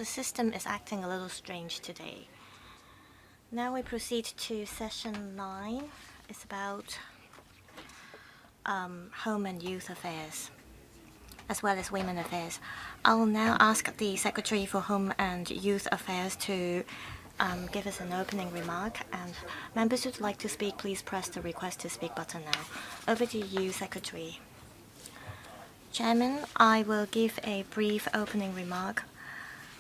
The system is acting a little strange today. Now we proceed to session 9. It's about home and youth affairs, as well as women affairs. I will now ask the Secretary for Home and Youth Affairs to give us an opening remark, and members who'd like to speak, please press the request to speak button now. Over to you, Secretary. Chairman, I will give a brief opening remark.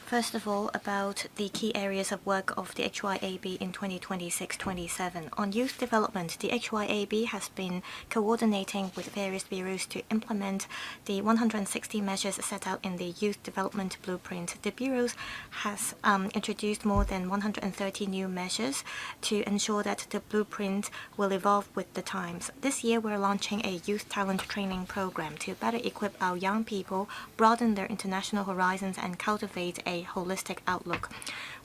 First of all, about the key areas of work of the HYAB in 2026-27. On youth development, the HYAB has been coordinating with various bureaus to implement the 160 measures set out in the Youth Development Blueprint. The bureaus has introduced more than 130 new measures to ensure that the blueprint will evolve with the times. This year, we're launching a youth talent training program to better equip our young people, broaden their international horizons, and cultivate a holistic outlook.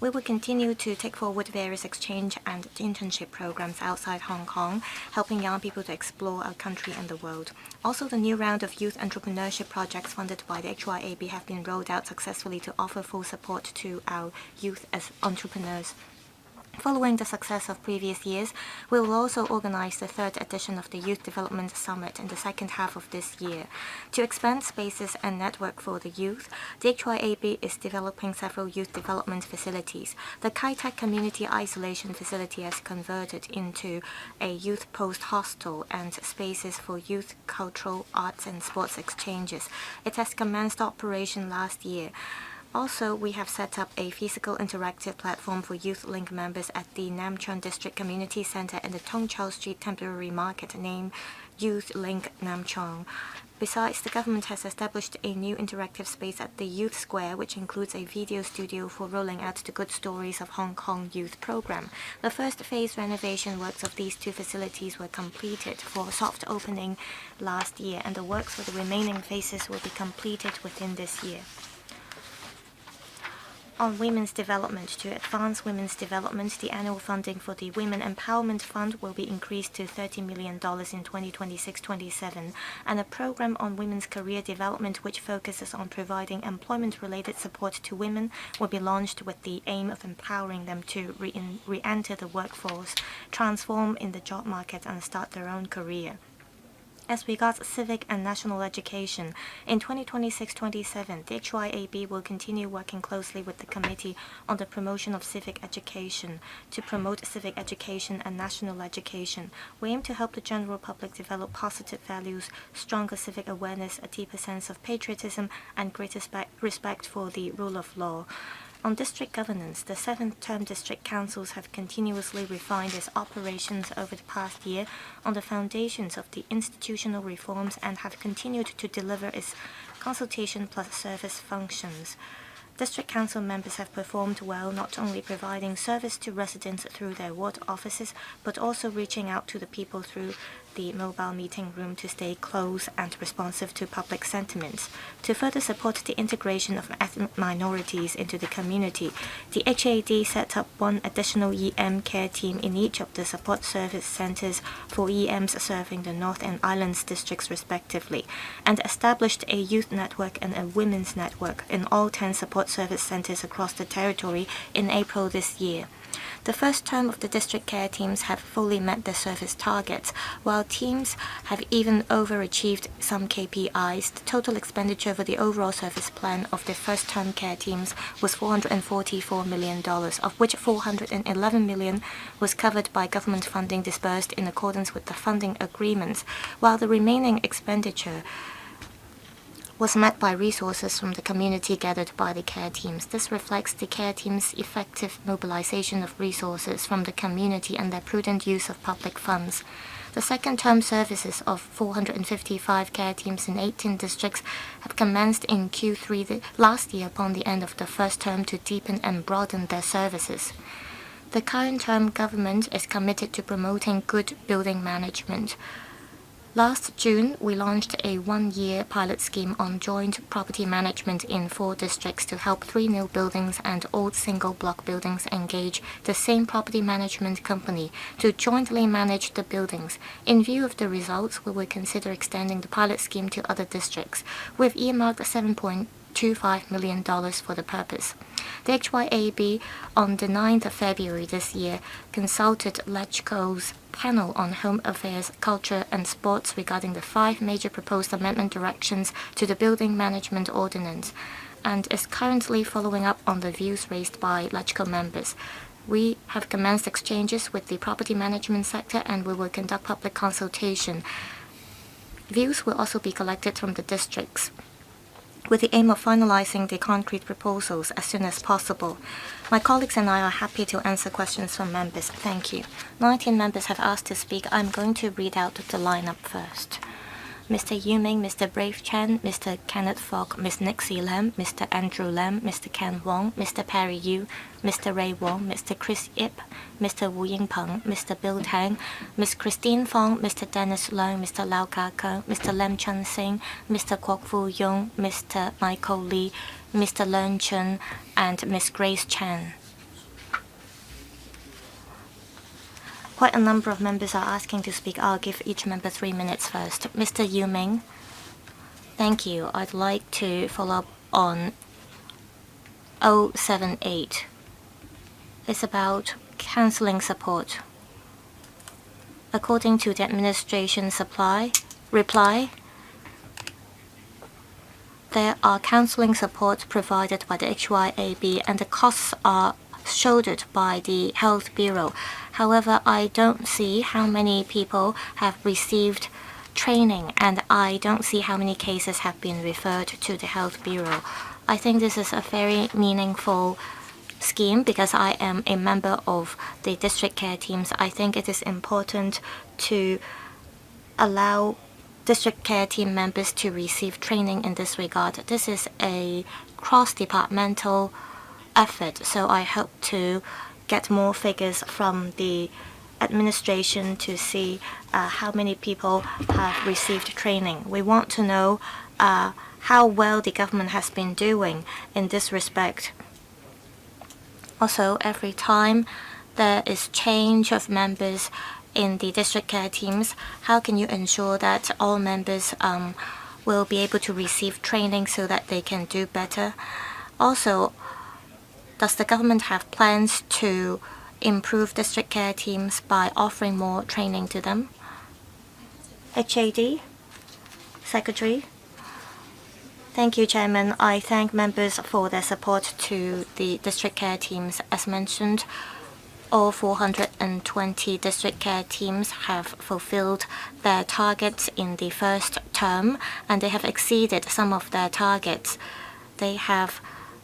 We will continue to take forward various exchange and internship programs outside Hong Kong, helping young people to explore our country and the world. Also, the new round of youth entrepreneurship projects funded by the HYAB have been rolled out successfully to offer full support to our youth as entrepreneurs. Following the success of previous years, we will also organize the third edition of the Youth Development Summit in the second half of this year. To expand spaces and network for the youth, the HYAB is developing several youth development facilities. The Kai Tak Community Isolation Facility has converted into a youth post hostel and spaces for youth cultural, arts and sports exchanges. It has commenced operation last year. Also, we have set up a physical interactive platform for Youth Link members at the Nam Chuan District Community Center and the Tung Chau Street Temporary Market named Youth Link Nam Chuan. Besides, the government has established a new interactive space at the Youth Square, which includes a video studio for rolling out the Good Stories of Hong Kong Youth program. The first phase renovation works of these two facilities were completed for soft opening last year, and the works for the remaining phases will be completed within this year. On women's development, to advance women's development, the annual funding for the Women Empowerment Fund will be increased to $30 million in 2026-27, and a program on women's career development which focuses on providing employment-related support to women will be launched with the aim of empowering them to re-enter the workforce, transform in the job market, and start their own career. As regards civic and national education, in 2026-27, the HYAB will continue working closely with the Committee on the Promotion of Civic Education to promote civic education and national education. We aim to help the general public develop positive values, stronger civic awareness, a deeper sense of patriotism, and greater respect for the rule of law. On district governance, the 7th-term district councils have continuously refined its operations over the past year on the foundations of the institutional reforms and have continued to deliver its consultation plus service functions. District council members have performed well, not only providing service to residents through their ward offices, but also reaching out to the people through the mobile meeting room to stay close and responsive to public sentiments. To further support the integration of ethnic minorities into the community, the HAD set up one additional EM care team in each of the support service centers for EMs serving the North and Islands districts respectively, and established a youth network and a women's network in all 10 support service centers across the territory in April this year. The first term of the district care teams have fully met their service targets, while teams have even overachieved some KPIs. The total expenditure for the overall service plan of the first term care teams was $444 million, of which $411 million was covered by government funding disbursed in accordance with the funding agreements, while the remaining expenditure was met by resources from the community gathered by the care teams. This reflects the care teams' effective mobilization of resources from the community and their prudent use of public funds. The second-term services of 455 care teams in 18 districts have commenced in Q3 last year upon the end of the first term to deepen and broaden their services. The current term government is committed to promoting good building management. Last June, we launched a one-year pilot scheme on joint property management in 4 districts to help 3 new buildings and old single-block buildings engage the same property management company to jointly manage the buildings. In view of the results, we will consider extending the pilot scheme to other districts. We've earmarked $1.25 million for the purpose. The HYAB on the 9th of February this year consulted LegCo's panel on Home Affairs, Culture and Sports regarding the 5 major proposed amendment directions to the Building Management Ordinance, and is currently following up on the views raised by LegCo members. We have commenced exchanges with the property management sector, and we will conduct public consultation. Views will also be collected from the districts, with the aim of finalizing the concrete proposals as soon as possible. My colleagues and I are happy to answer questions from members. Thank you. 19 members have asked to speak. I'm going to read out the lineup first. Mr. Yu Ming, Mr. Brave Chen, Mr. Kenneth Fogg, Ms. Nixie Lam, Mr. Andrew Lam, Mr. Ken Wong, Mr. Perry Yu, Mr. Ray Wong, Mr. Chris Ip, Mr. Wu Yingpeng, Mr. Bill Tang, Ms. Christine Fong, Mr. Dennis Leung, Mr. Lau Ka-keng, Mr. Lam Chun Sing, Mr. Kwok Fu Yung, Mr. Michael Lee, Mr. Leung Chun, and Ms. Grace Chan. Quite a number of members are asking to speak. I'll give each member 3 minutes first. Mr. Yu Ming. Thank you. I'd like to follow up on 078. It's about counseling support. According to the administration reply, there are counseling support provided by the HYAB, and the costs are shouldered by the Health Bureau. However, I don't see how many people have received training, and I don't see how many cases have been referred to the Health Bureau. I think this is a very meaningful scheme because I am a member of the district care teams. I think it is important to allow district care team members to receive training in this regard. This is a cross-departmental effort, so I hope to get more figures from the administration to see how many people have received training. We want to know how well the government has been doing in this respect. Also, every time there is change of members in the district care teams, how can you ensure that all members will be able to receive training so that they can do better? Also, does the government have plans to improve district care teams by offering more training to them? HAD, Secretary. Thank you, Chairman. I thank members for their support to the district care teams. As mentioned, all 420 district care teams have fulfilled their targets in the first term, and they have exceeded some of their targets. They have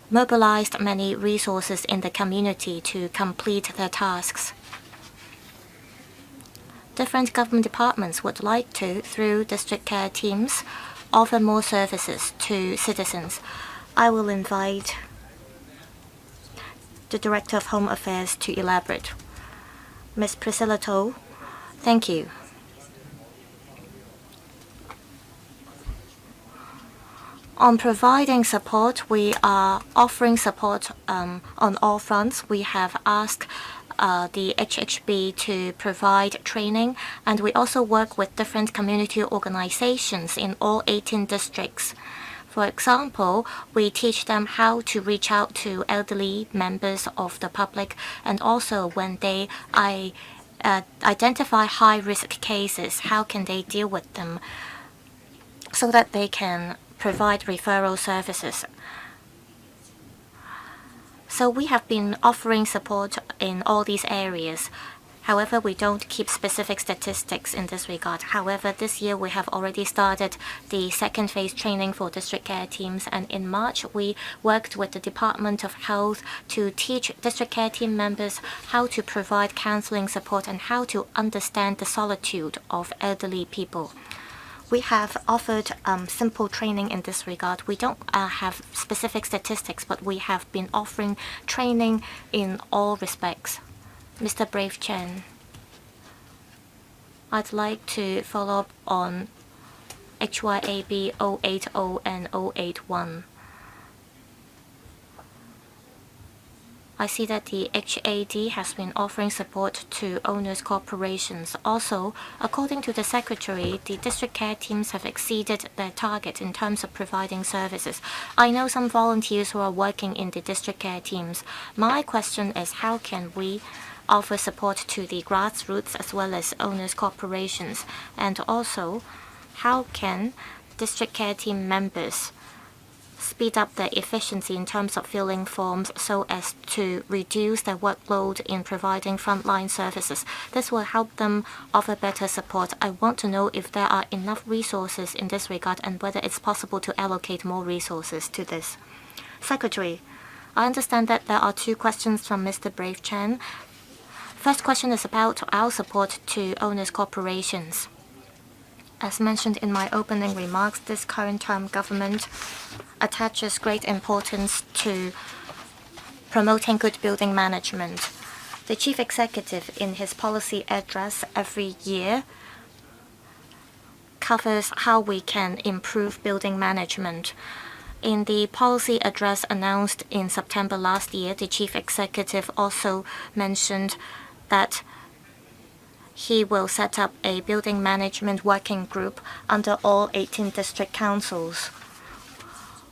mobilized many resources in the community to complete their tasks. Different government departments would like to, through district care teams, offer more services to citizens. I will invite the Director of Home Affairs to elaborate. Ms. Priscilla To, thank you. On providing support, we are offering support on all fronts. We have asked the HHB to provide training, and we also work with different community organizations in all 18 districts. For example, we teach them how to reach out to elderly members of the public, and also when they identify high-risk cases, how can they deal with them so that they can provide referral services. So we have been offering support in all these areas. However, we don't keep specific statistics in this regard. However, this year we have already started the second phase training for district care teams, and in March we worked with the Department of Health to teach district care team members how to provide counseling support and how to understand the solitude of elderly people. We have offered simple training in this regard. We don't have specific statistics, but we have been offering training in all respects. Mr. Brave Chen, I'd like to follow up on HYAB 080 and 081. I see that the HAD has been offering support to owners' corporations. Also, according to the Secretary, the district care teams have exceeded their target in terms of providing services. I know some volunteers who are working in the district care teams. My question is, how can we offer support to the grassroots as well as owners' corporations? And also, how can district care team members speed up their efficiency in terms of filling forms so as to reduce their workload in providing frontline services? This will help them offer better support. I want to know if there are enough resources in this regard and whether it's possible to allocate more resources to this. Secretary, I understand that there are two questions from Mr. Brave Chan. First question is about our support to owners' corporations. As mentioned in my opening remarks, this current term government attaches great importance to promoting good building management. The chief executive, in his policy address every year, covers how we can improve building management. In the policy address announced in September last year, the chief executive also mentioned that he will set up a building management working group under all 18 district councils.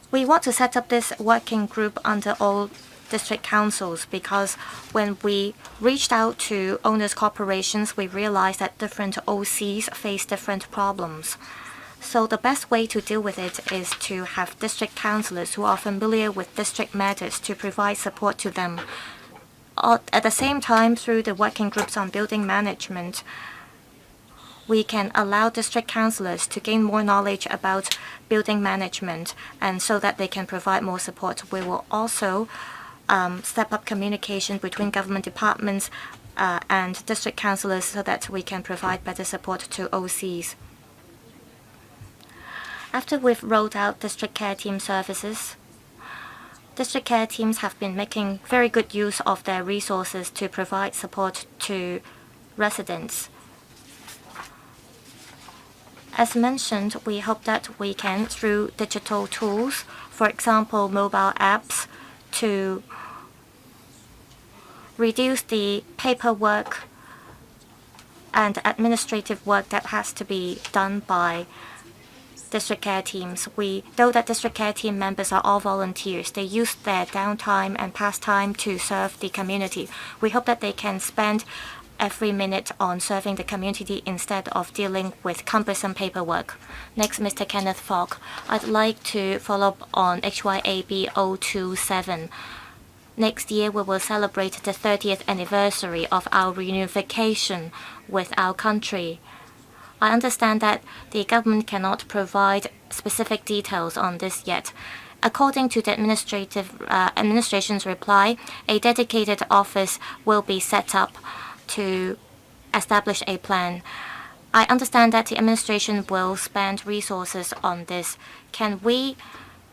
We want to set up this working group under all district councils because when we reached out to owners' corporations, we realized that different OCs face different problems. So the best way to deal with it is to have district councillors who are familiar with district matters to provide support to them. At the same time, through the working groups on building management, we can allow district councillors to gain more knowledge about building management and so that they can provide more support. We will also step up communication between government departments and district councillors so that we can provide better support to OCs. After we've rolled out district care team services, district care teams have been making very good use of their resources to provide support to residents. As mentioned, we hope that we can, through digital tools, for example, mobile apps, to reduce the paperwork and administrative work that has to be done by district care teams. We know that district care team members are all volunteers. They use their downtime and pastime to serve the community. We hope that they can spend every minute on serving the community instead of dealing with cumbersome paperwork. Next, Mr. Kenneth Fogg. I'd like to follow up on HYAB 027. Next year, we will celebrate the 30th anniversary of our reunification with our country. I understand that the government cannot provide specific details on this yet. According to the administration's reply, a dedicated office will be set up to establish a plan. I understand that the administration will spend resources on this. Can we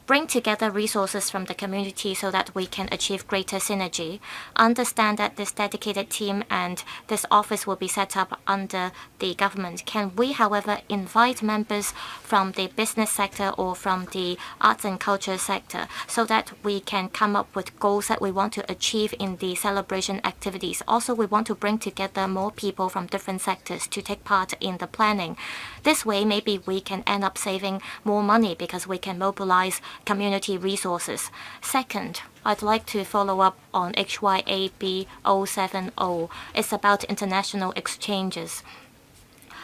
bring together resources from the community so that we can achieve greater synergy? Understand that this dedicated team and this office will be set up under the government. Can we, however, invite members from the business sector or from the arts and culture sector so that we can come up with goals that we want to achieve in the celebration activities? Also, we want to bring together more people from different sectors to take part in the planning. This way, maybe we can end up saving more money because we can mobilize community resources. Second, I'd like to follow up on HYAB 070. It's about international exchanges.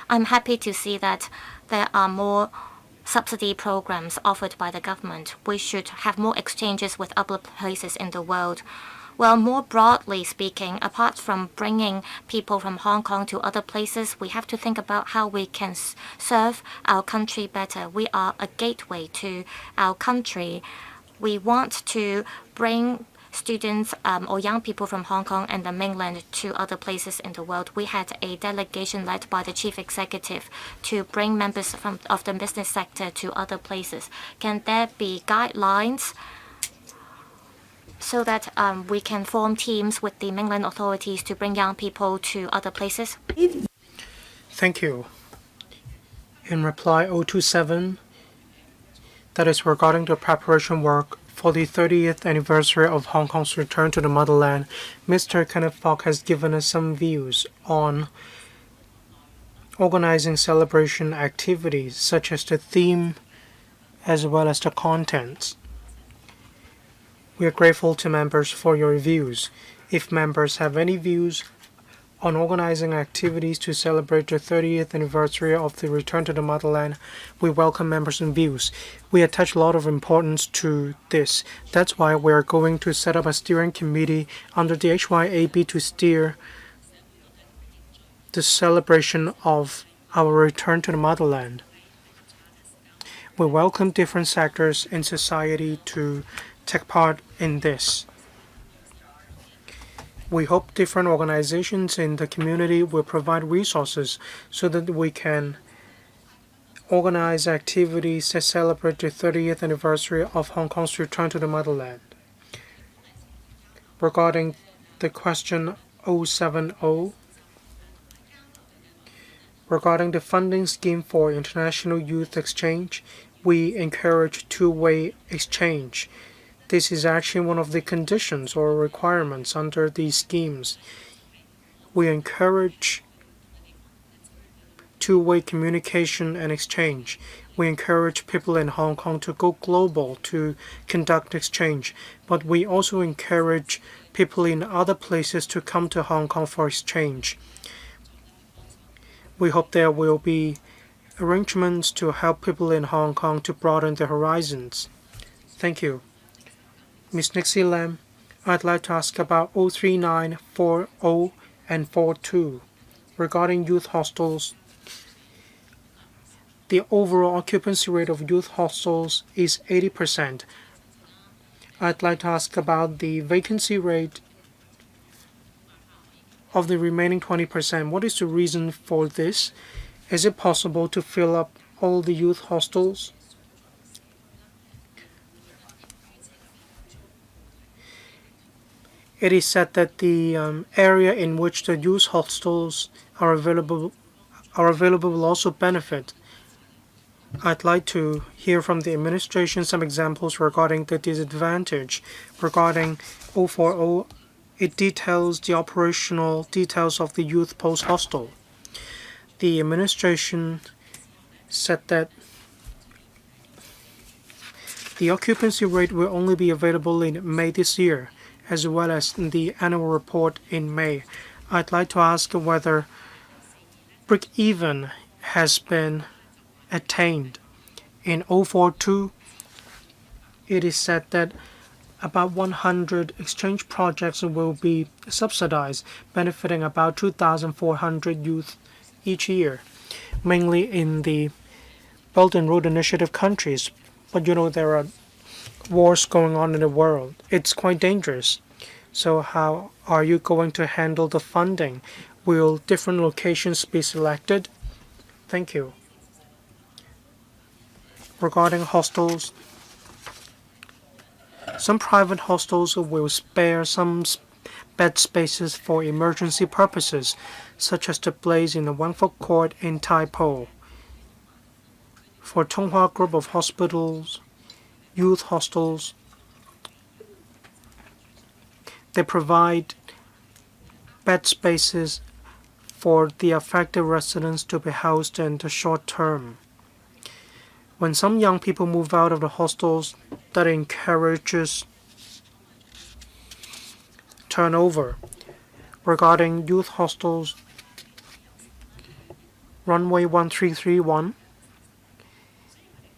I'm happy to see that there are more subsidy programs offered by the government. We should have more exchanges with other places in the world. Well, more broadly speaking, apart from bringing people from Hong Kong to other places, we have to think about how we can serve our country better. We are a gateway to our country. We want to bring students or young people from Hong Kong and the mainland to other places in the world. We had a delegation led by the chief executive to bring members of the business sector to other places. Can there be guidelines so that we can form teams with the mainland authorities to bring young people to other places? Thank you. In reply 027, that is regarding the preparation work for the 30th anniversary of Hong Kong's return to the motherland, Mr. Kenneth Fok has given us some views on organizing celebration activities such as the theme as well as the contents. We are grateful to members for your views. If members have any views on organizing activities to celebrate the 30th anniversary of the return to the motherland, we welcome members' views. We attach a lot of importance to this. That's why we are going to set up a steering committee under the HYAB to steer the celebration of our return to the motherland. We welcome different sectors in society to take part in this. We hope different organizations in the community will provide resources so that we can organize activities to celebrate the 30th anniversary of Hong Kong's return to the motherland. Regarding the question 070, regarding the funding scheme for international youth exchange, we encourage two-way exchange. This is actually one of the conditions or requirements under these schemes. We encourage two-way communication and exchange. We encourage people in Hong Kong to go global to conduct exchange, but we also encourage people in other places to come to Hong Kong for exchange. We hope there will be arrangements to help people in Hong Kong to broaden their horizons. Thank you. Ms. Nixie Lam, I'd like to ask about 039, 40, and 42. Regarding youth hostels, the overall occupancy rate of youth hostels is 80%. I'd like to ask about the vacancy rate of the remaining 20%. What is the reason for this? Is it possible to fill up all the youth hostels? It is said that the area in which the youth hostels are available will also benefit. I'd like to hear from the administration some examples regarding the disadvantage. Regarding 040, it details the operational details of the youth post hostel. The administration said that the occupancy rate will only be available in May this year, as well as in the annual report in May. I'd like to ask whether break-even has been attained. In 042, it is said that about 100 exchange projects will be subsidized, benefiting about 2,400 youth each year, mainly in the Belt and Road Initiative countries. But there are wars going on in the world. It's quite dangerous. So how are you going to handle the funding? Will different locations be selected? Thank you. Regarding hostels, some private hostels will spare some bed spaces for emergency purposes, such as the place in the Wang Fuk Court in Tai Po. For Tonghua Group of Hospitals, youth hostels, they provide bed spaces for the affected residents to be housed in the short term. When some young people move out of the hostels, that encourages turnover. Regarding youth hostels, Runway 1331,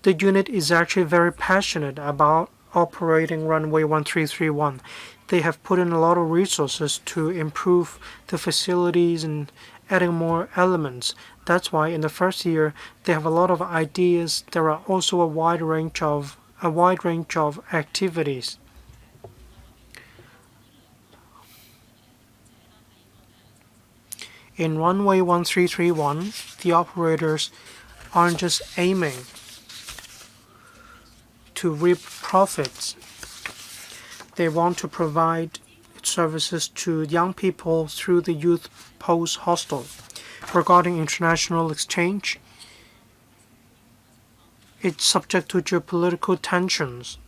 the unit is actually very passionate about operating Runway 1331. They have put in a lot of resources to improve the facilities and adding more elements. That's why in the first year they have a lot of ideas. There are also a wide range of activities. In Runway 1331, the operators aren't just aiming to reap profits. They want to provide services to young people through the youth post hostel. Regarding international exchange, it's subject to geopolitical tensions.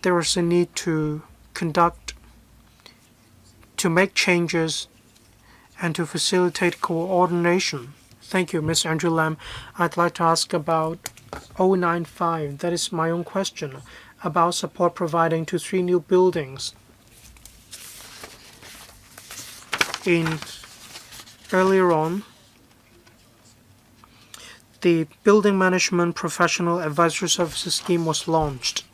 there is a need to make changes and to facilitate coordination. Thank you, Ms. Andrew Lam. I'd like to ask about 095. That is my own question about support providing to 3 new buildings. Earlier on, the Building Management Professional Advisory Services Scheme was launched.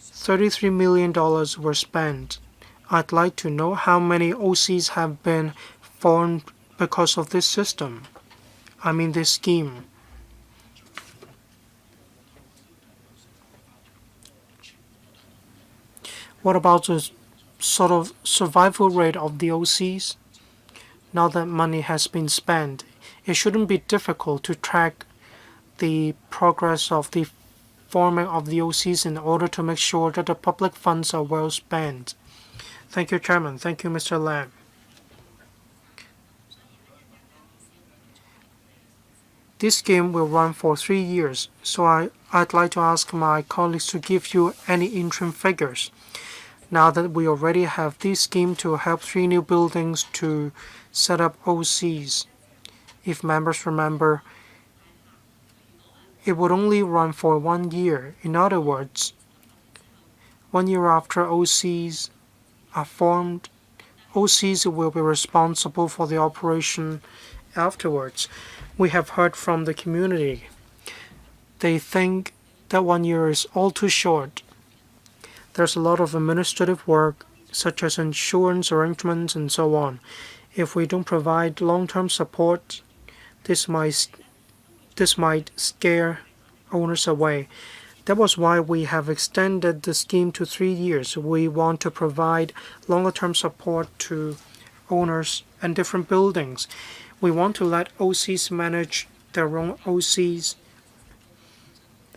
$33 million were spent. I'd like to know how many OCs have been formed because of this system. I mean this scheme. What about the sort of survival rate of the OCs? Now that money has been spent, it shouldn't be difficult to track the progress of the forming of the OCs in order to make sure that the public funds are well spent. Thank you, Chairman. Thank you, Mr. Lam. This scheme will run for 3 years, so I'd like to ask my colleagues to give you any interim figures. Now that we already have this scheme to help 3 new buildings to set up OCs, if members remember, it would only run for 1 year. In other words, 1 year after OCs are formed, OCs will be responsible for the operation afterwards. We have heard from the community. They think that 1 year is all too short. There's a lot of administrative work, such as insurance arrangements and so on. If we don't provide long-term support, this might scare owners away. That was why we have extended the scheme to 3 years. We want to provide longer-term support to owners and different buildings. We want to let OCs manage their own OCs,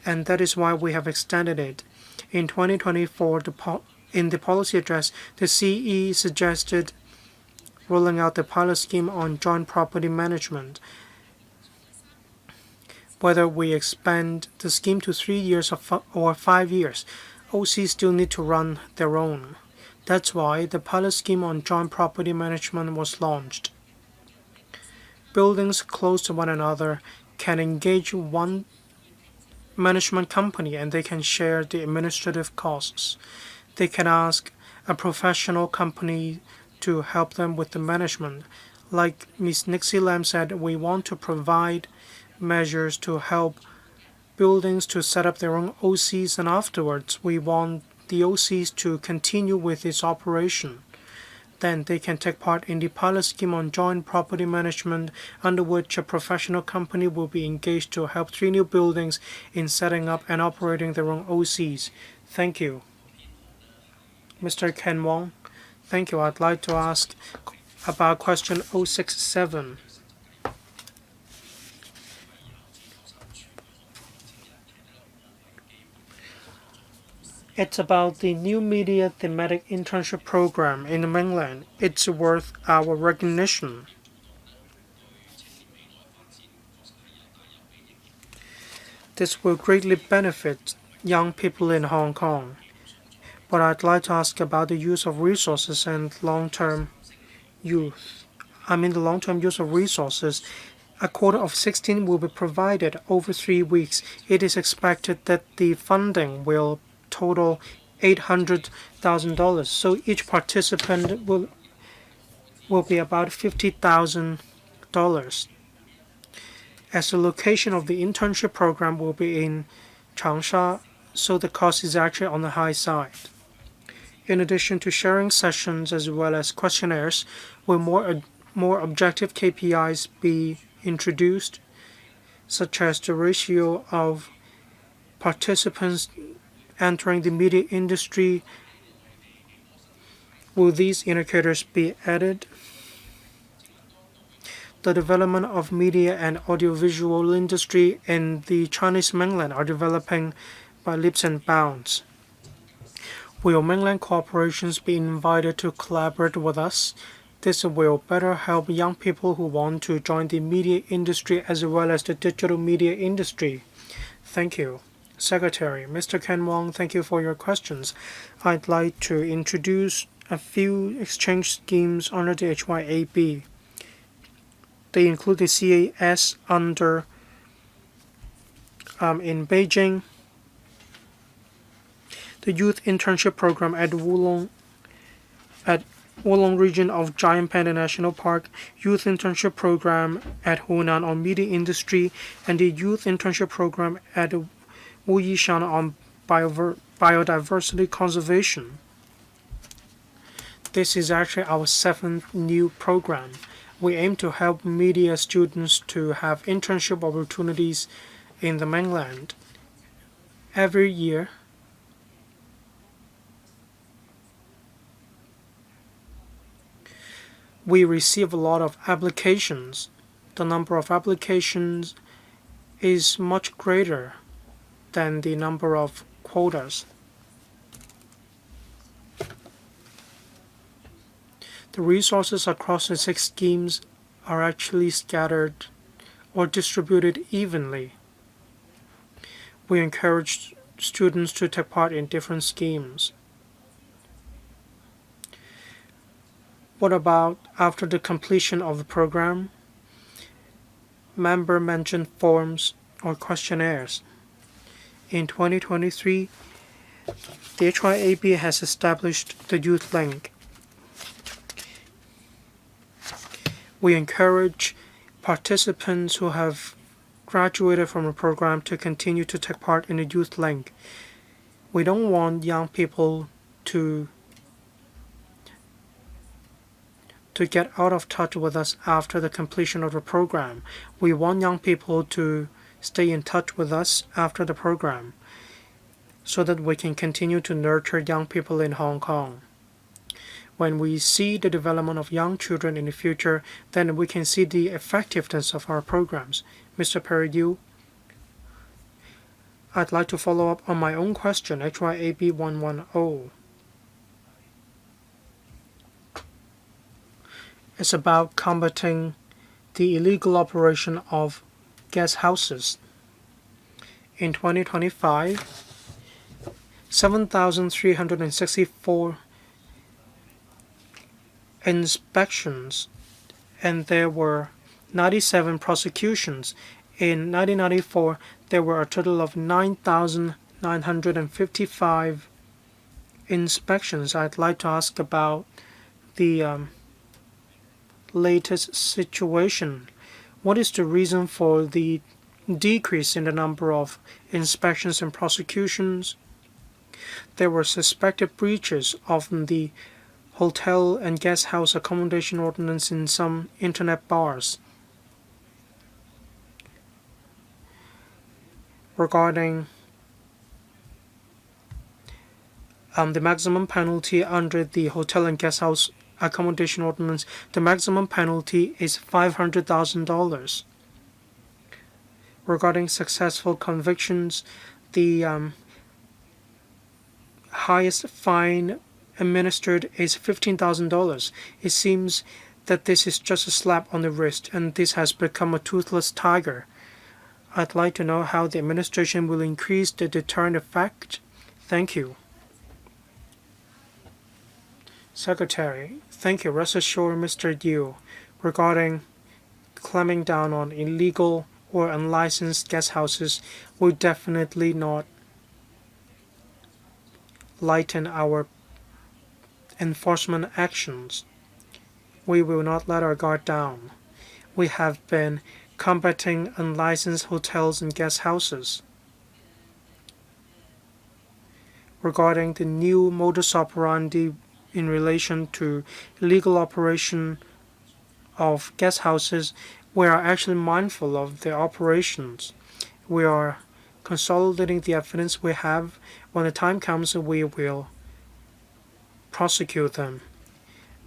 and that is why we have extended it. In 2024, in the policy address, the CE suggested rolling out the pilot scheme on joint property management. Whether we expand the scheme to 3 years or 5 years, OCs still need to run their own. That's why the pilot scheme on joint property management was launched. Buildings close to one another can engage one management company and they can share the administrative costs. They can ask a professional company to help them with the management. Like Ms. Nixie Lam said, we want to provide measures to help buildings to set up their own OCs, and afterwards we want the OCs to continue with its operation. Then they can take part in the pilot scheme on joint property management, under which a professional company will be engaged to help 3 new buildings in setting up and operating their own OCs. Thank you. Mr. Ken Wong, thank you. I'd like to ask about question 067. It's about the new media thematic internship program in the mainland. It's worth our recognition. This will greatly benefit young people in Hong Kong. But I'd like to ask about the use of resources and long-term use. The long-term use of resources. A quota of 16 will be provided over 3 weeks. It is expected that the funding will total $800,000. So each participant will be about $50,000. As the location of the internship program will be in Changsha, so the cost is actually on the high side. In addition to sharing sessions as well as questionnaires, will more objective KPIs be introduced, such as the ratio of participants entering the media industry? Will these indicators be added? The development of media and audiovisual industry in the Chinese mainland are developing by leaps and bounds. Will mainland corporations be invited to collaborate with us? This will better help young people who want to join the media industry as well as the digital media industry. Thank you. Secretary, Mr. Ken Wong, thank you for your questions. I'd like to introduce a few exchange schemes under the HYAB. They include the CAS under in Beijing, the Youth Internship Program at Wulong region of Giant Panda National Park, Youth Internship Program at Hunan on Media Industry, and the Youth Internship Program at Wuyishan on Biodiversity Conservation. This is actually our 7th new program. We aim to help media students to have internship opportunities in the mainland. Every year, we receive a lot of applications. The number of applications is much greater than the number of quotas. The resources across the 6 schemes are actually scattered or distributed evenly. We encourage students to take part in different schemes. What about after the completion of the program? Member mentioned forms or questionnaires. In 2023, the HYAB has established the Youth Link. We encourage participants who have graduated from the program to continue to take part in the Youth Link. We don't want young people to get out of touch with us after the completion of the program. We want young people to stay in touch with us after the program so that we can continue to nurture young people in Hong Kong. When we see the development of young children in the future, then we can see the effectiveness of our programs. Mr. Perry, I'd like to follow up on my own question, HYAB 110. It's about combating the illegal operation of guest houses. In 2025, 7,364 inspections, and there were 97 prosecutions. In 1994, there were a total of 9,955 inspections. I'd like to ask about the latest situation. What is the reason for the decrease in the number of inspections and prosecutions? There were suspected breaches of the hotel and guest house accommodation ordinance in some internet bars. Regarding the maximum penalty under the hotel and guest house accommodation ordinance, the maximum penalty is $500,000. Regarding successful convictions, the highest fine administered is $15,000. It seems that this is just a slap on the wrist, and this has become a toothless tiger. I'd like to know how the administration will increase the deterrent effect. Thank you. Secretary, thank you. Rest assured, Mr. Liu, regarding clamping down on illegal or unlicensed guest houses, will definitely not lighten our enforcement actions. We will not let our guard down. We have been combating unlicensed hotels and guest houses. Regarding the new modus operandi in relation to illegal operation of guest houses, we are actually mindful of their operations. We are consolidating the evidence we have. When the time comes, we will prosecute them.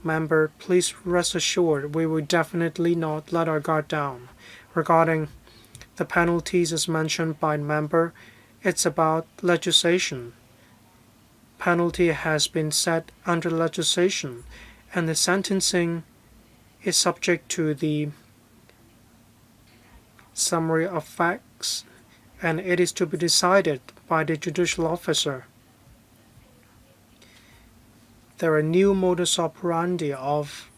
Member, please rest assured we will definitely not let our guard down. Regarding the penalties as mentioned by member, it's about legislation. Penalty has been set under legislation, and the sentencing is subject to the summary of facts, and it is to be decided by the judicial officer. There are new modus operandi of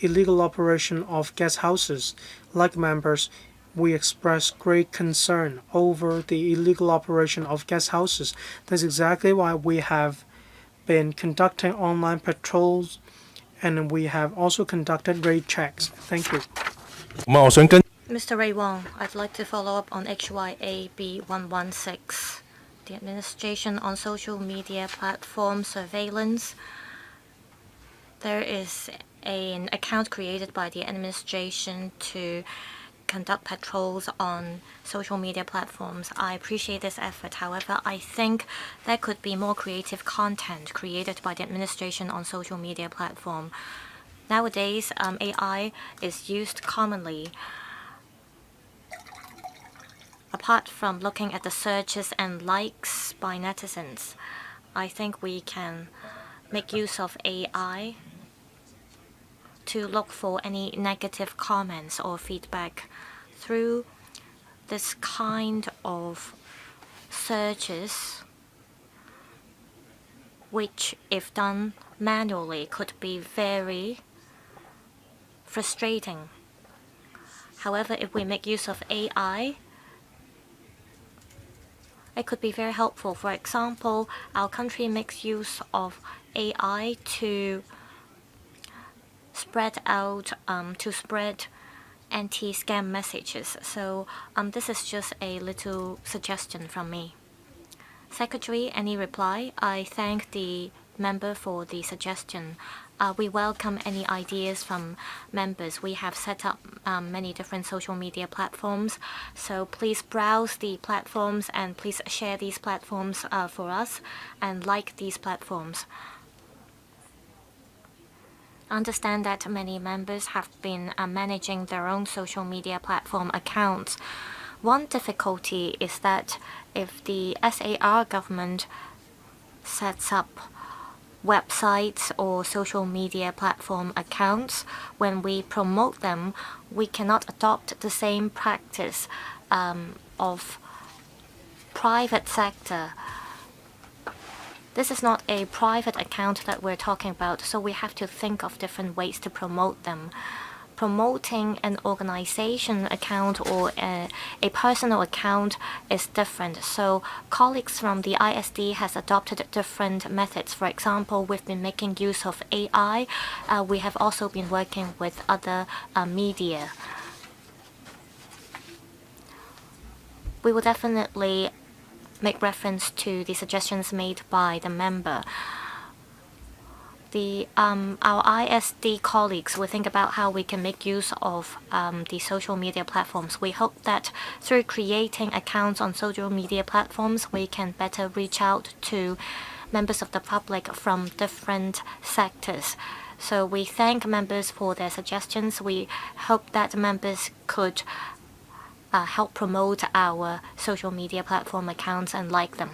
illegal operation of guest houses. Like members, we express great concern over the illegal operation of guest houses. That's exactly why we have been conducting online patrols, and we have also conducted raid checks. Thank you. Mr. Ray Wong, I'd like to follow up on HYAB 116, the Administration on Social Media Platform Surveillance. There is an account created by the administration to conduct patrols on social media platforms. I appreciate this effort. However, I think there could be more creative content created by the administration on social media platform. Nowadays, AI is used commonly. Apart from looking at the searches and likes by netizens, I think we can make use of AI to look for any negative comments or feedback. Through this kind of searches, which, if done manually, could be very frustrating. However, if we make use of AI, it could be very helpful. For example, our country makes use of AI to spread anti-scam messages. So this is just a little suggestion from me. Secretary, any reply? I thank the member for the suggestion. We welcome any ideas from members. We have set up many different social media platforms, so please browse the platforms and please share these platforms for us and like these platforms. Understand that many members have been managing their own social media platform accounts. One difficulty is that if the SAR government sets up websites or social media platform accounts, when we promote them, we cannot adopt the same practice of private sector. This is not a private account that we're talking about, so we have to think of different ways to promote them. Promoting an organization account or a personal account is different. So colleagues from the ISD has adopted different methods. For example, we've been making use of AI. We have also been working with other media. We will definitely make reference to the suggestions made by the member. Our ISD colleagues will think about how we can make use of the social media platforms. We hope that through creating accounts on social media platforms, we can better reach out to members of the public from different sectors. So we thank members for their suggestions. We hope that members could help promote our social media platform accounts and like them.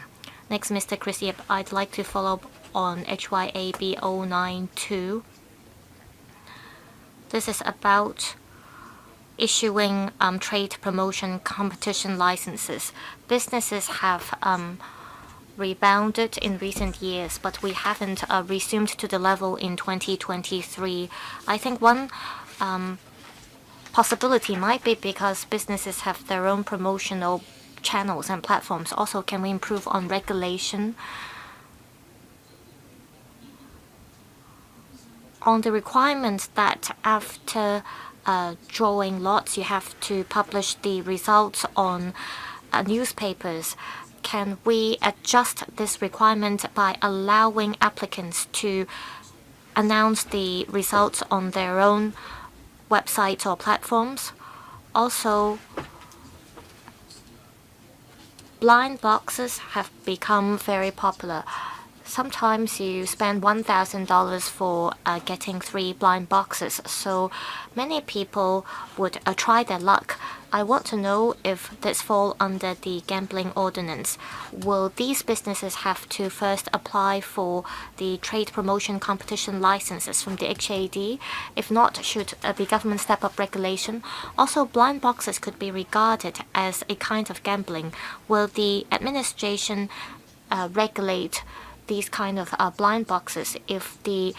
Next, Mr. Chris Yip, I'd like to follow up on HYAB 092. This is about issuing trade promotion competition licenses. Businesses have rebounded in recent years, but we haven't resumed to the level in 2023. I think one possibility might be because businesses have their own promotional channels and platforms. Also, can we improve on regulation? On the requirement that after drawing lots, you have to publish the results on newspapers. Can we adjust this requirement by allowing applicants to announce the results on their own websites or platforms? Also, blind boxes have become very popular. sometimes you spend $1,000 for getting 3 blind boxes, so many people would try their luck. I want to know if this fall under the gambling ordinance. Will these businesses have to first apply for the trade promotion competition licenses from the HAD? If not, should the government step up regulation? Also, blind boxes could be regarded as a kind of gambling. Will the administration regulate these kind of blind boxes? If the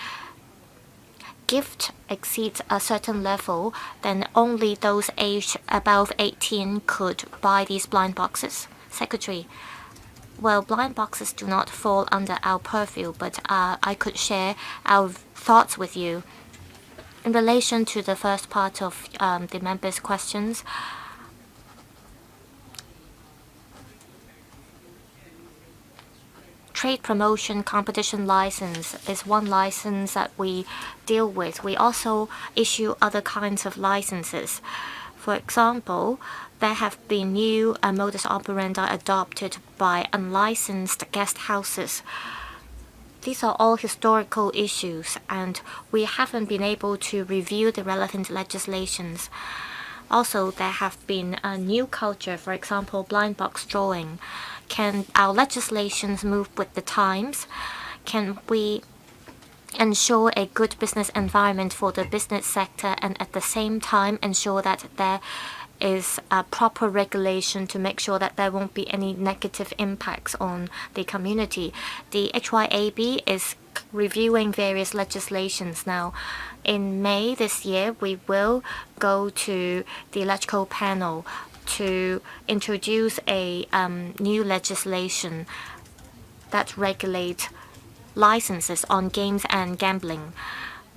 gift exceeds a certain level, then only those aged above 18 could buy these blind boxes. Secretary, well, blind boxes do not fall under our purview, but I could share our thoughts with you. In relation to the first part of the members' questions, trade promotion competition license is one license that we deal with. We also issue other kinds of licenses. For example, there have been new modus operandi adopted by unlicensed guest houses. These are all historical issues, and we haven't been able to review the relevant legislations. Also, there have been a new culture, for example, blind box drawing. Can our legislations move with the times? Can we ensure a good business environment for the business sector and at the same time ensure that there is a proper regulation to make sure that there won't be any negative impacts on the community? The HYAB is reviewing various legislations now. In May this year, we will go to the electoral panel to introduce a new legislation that regulates licenses on games and gambling.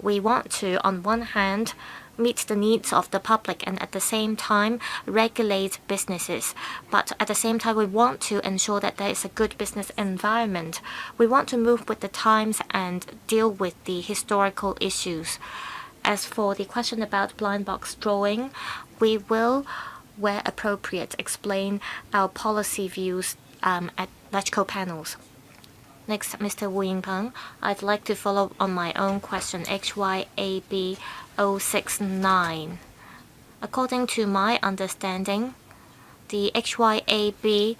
We want to, on one hand, meet the needs of the public and at the same time regulate businesses. But at the same time, we want to ensure that there is a good business environment. We want to move with the times and deal with the historical issues. As for the question about blind box drawing, we will, where appropriate, explain our policy views at electoral panels. Next, Mr. Wu Yingpeng, I'd like to follow on my own question, HYAB 069. According to my understanding, the HYAB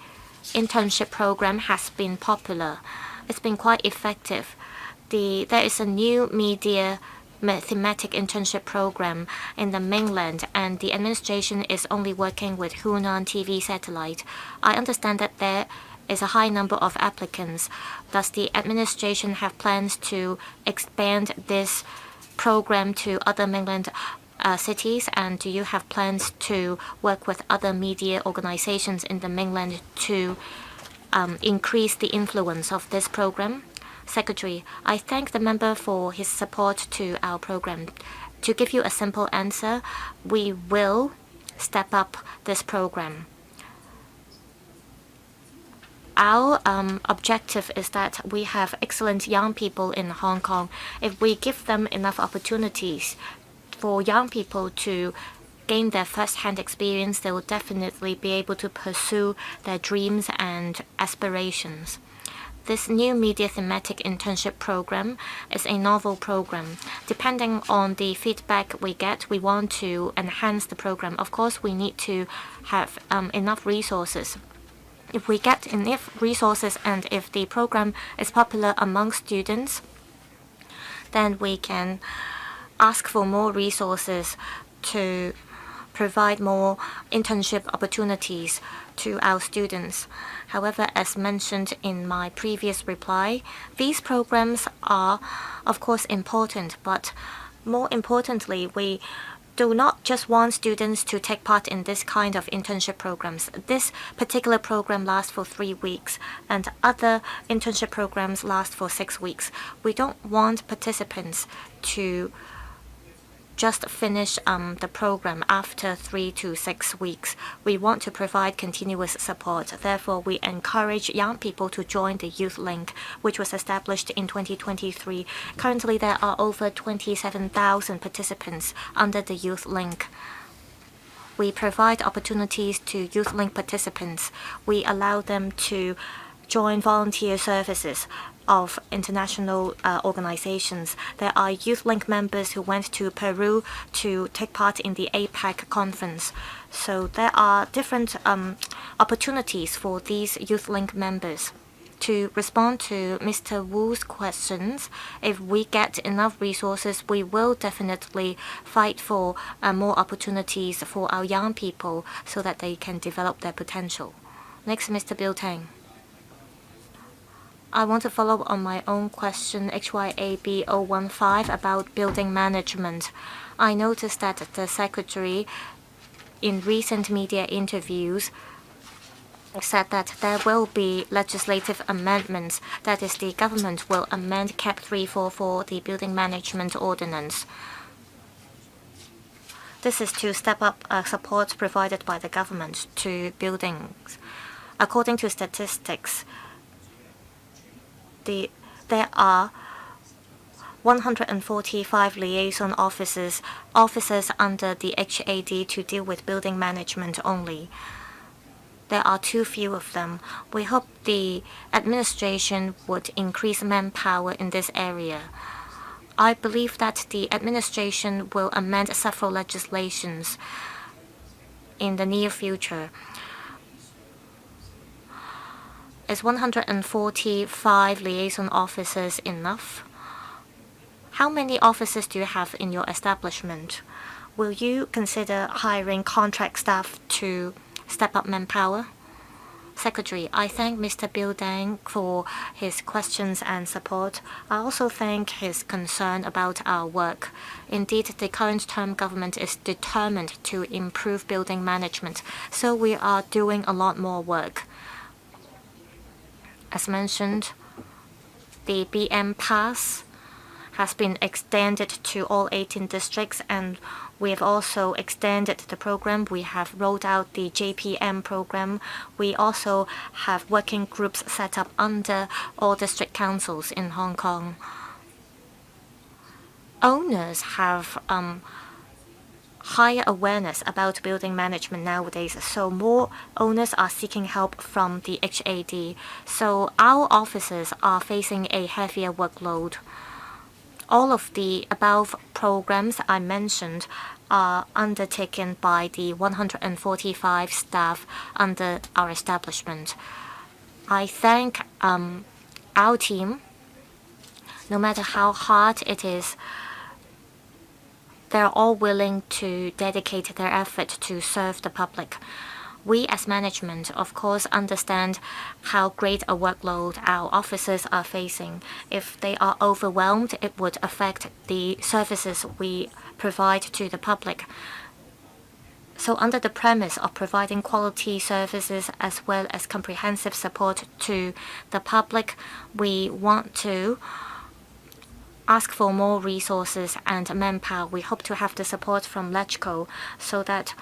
internship program has been popular. It's been quite effective. There is a new media thematic internship program in the mainland, and the administration is only working with Hunan TV satellite. I understand that there is a high number of applicants. Does the administration have plans to expand this program to other mainland cities, and do you have plans to work with other media organizations in the mainland to increase the influence of this program? Secretary, I thank the member for his support to our program. To give you a simple answer, we will step up this program. Our objective is that we have excellent young people in Hong Kong. If we give them enough opportunities for young people to gain their first-hand experience, they will definitely be able to pursue their dreams and aspirations. This new media thematic internship program is a novel program. Depending on the feedback we get, we want to enhance the program. Of course, we need to have enough resources. If we get enough resources and if the program is popular among students, then we can ask for more resources to provide more internship opportunities to our students. However, as mentioned in my previous reply, these programs are, of course, important, but more importantly, we do not just want students to take part in this kind of internship programs. This particular program lasts for 3 weeks, and other internship programs last for 6 weeks. We don't want participants to just finish the program after 3 to 6 weeks. We want to provide continuous support. Therefore, we encourage young people to join the Youth Link, which was established in 2023. Currently, there are over 27,000 participants under the Youth Link. We provide opportunities to Youth Link participants. We allow them to join volunteer services, of international organizations. There are Youth Link members who went to Peru to take part in the APEC conference. So there are different opportunities for these Youth Link members. To respond to Mr. Wu's questions, if we get enough resources, we will definitely fight for more opportunities for our young people so that they can develop their potential. Next, Mr. Bill Tang. I want to follow up on my own question, HYAB015, about building management. I noticed that the Secretary, in recent media interviews, said that there will be legislative amendments. That is, the government will amend Cap 344, the Building Management Ordinance. This is to step up support provided by the government to buildings. According to statistics, there are 145 liaison officers under the HAD to deal with building management only. There are too few of them. We hope the administration would increase manpower in this area. I believe that the administration will amend several legislations in the near future. Is 145 liaison officers enough? How many officers do you have in your establishment? Will you consider hiring contract staff to step up manpower? Secretary, I thank Mr. Bill Dang for his questions and support. I also thank his concern about our work. Indeed, the current term government is determined to improve building management, so we are doing a lot more work. As mentioned, the BM Pass has been extended to all 18 districts, and we have also extended the program. We have rolled out the JPM program. We also have working groups set up under all district councils in Hong Kong. Owners have higher awareness about building management nowadays, so more owners are seeking help from the HAD. So our officers are facing a heavier workload. All of the above programs I mentioned are undertaken by the 145 staff under our establishment. I thank our team. No matter how hard it is, they're all willing to dedicate their effort to serve the public. We as management, of course, understand how great a workload our officers are facing. If they are overwhelmed, it would affect the services we provide to the public. So under the premise of providing quality services as well as comprehensive support to the public, we want to ask for more resources and manpower. We hope to have the support from LegCo so that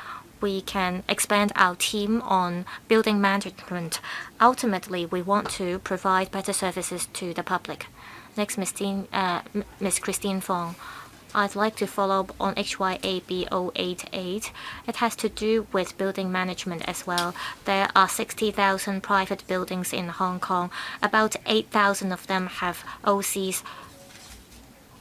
we can expand our team on building management. Ultimately, we want to provide better services to the public. Next, Ms. Christine Fong. I'd like to follow up on HYAB088. It has to do with building management as well. There are 60,000 private buildings in Hong Kong. About 8,000 of them have OCs